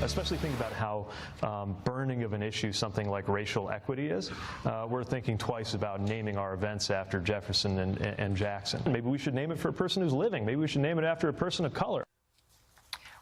especially think about how burning of an issue something like racial equity is. We're thinking twice about naming our events after Jefferson and Jackson. Maybe we should name it for a person who's living. Maybe we should name it after a person of color.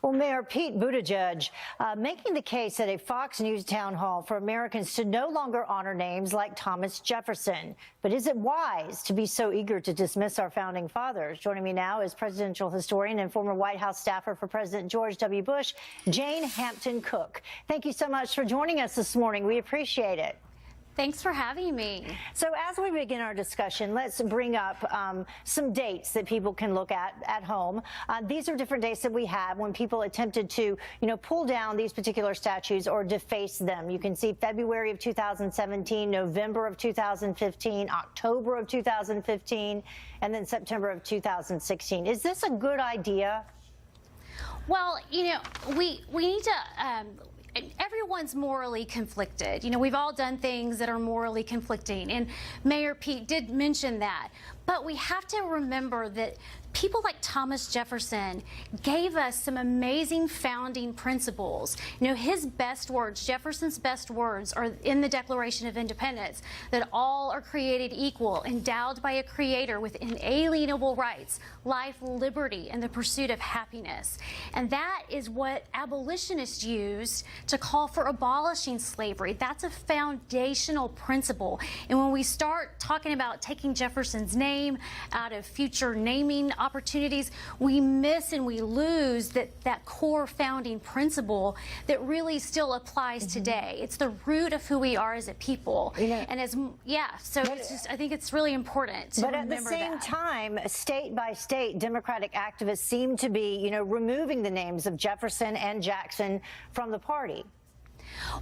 Well, Mayor Pete Buttigieg making the case at a Fox News town hall for Americans to no longer honor names like Thomas Jefferson. But is it wise to be so eager to dismiss our founding fathers? Joining me now is presidential historian and former White House staffer for President George W. Bush, Jane Hampton Cook. Thank you so much for joining us this morning. We appreciate it. Thanks for having me. So as we begin our discussion, let's bring up some dates that people can look at home. These are different dates that we have when people attempted to, pull down these particular statues or deface them. You can see February of 2017, November of 2015, October of 2015, and then September of 2016. Is this a good idea? Well, we need to... everyone's morally conflicted. We've all done things that are morally conflicting, and Mayor Pete did mention that. But we have to remember that people like Thomas Jefferson gave us some amazing founding principles. His best words, Jefferson's best words, are in the Declaration of Independence, that all are created equal, endowed by a creator with inalienable rights, life, liberty, and the pursuit of happiness. And that is what abolitionists used to call for abolishing slavery. That's a foundational principle. And when we start talking about taking Jefferson's name out of future naming opportunities, we miss and we lose that core founding principle that really still applies today. It's the root of who we are as a people. And so it's just, I think it's really important to remember that. But at the same time, state by state, Democratic activists seem to be, removing the names of Jefferson and Jackson from the party.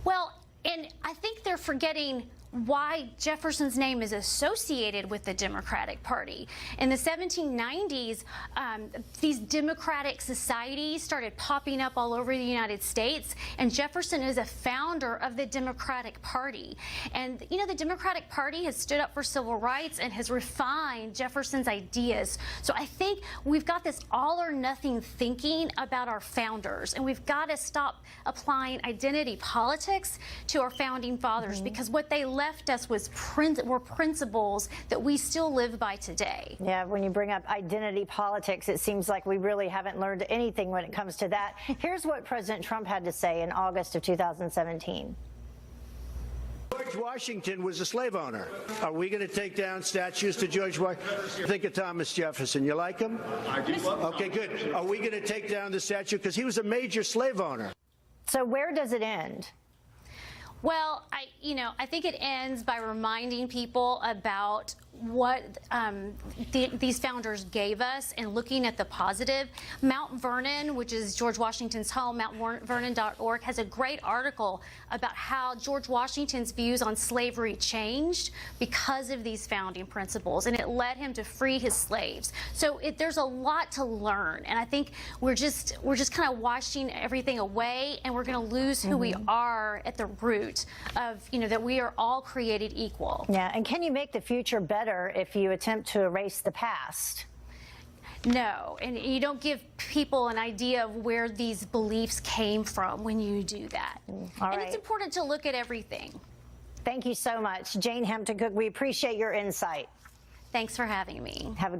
Well, and I think they're forgetting why Jefferson's name is associated with the Democratic Party. In the 1790s, these democratic societies started popping up all over the United States, and Jefferson is a founder of the Democratic Party. And, the Democratic Party has stood up for civil rights and has refined Jefferson's ideas. So I think we've got this all-or-nothing thinking about our founders, and we've got to stop applying identity politics to our founding fathers, because what they left us were principles that we still live by today. Yeah, when you bring up identity politics, it seems like we really haven't learned anything when it comes to that. Here's what President Trump had to say in August of 2017. George Washington was a slave owner. Are we going to take down statues to George Washington? Think of Thomas Jefferson. You like him? I do. Okay, good. Are we going to take down the statue? Because he was a major slave owner. So where does it end? Well, I think it ends by reminding people about what these founders gave us and looking at the positive. Mount Vernon, which is George Washington's home, mountvernon.org, has a great article about how George Washington's views on slavery changed because of these founding principles, and it led him to free his slaves. So there's a lot to learn, and I think we're just kind of washing everything away, and we're going to lose who we are at the root of, that we are all created equal. Yeah, and can you make the future better if you attempt to erase the past? No, and you don't give people an idea of where these beliefs came from when you do that. And it's important to look at everything. Thank you so much, Jane Hampton Cook. We appreciate your insight. Thanks for having me. Have a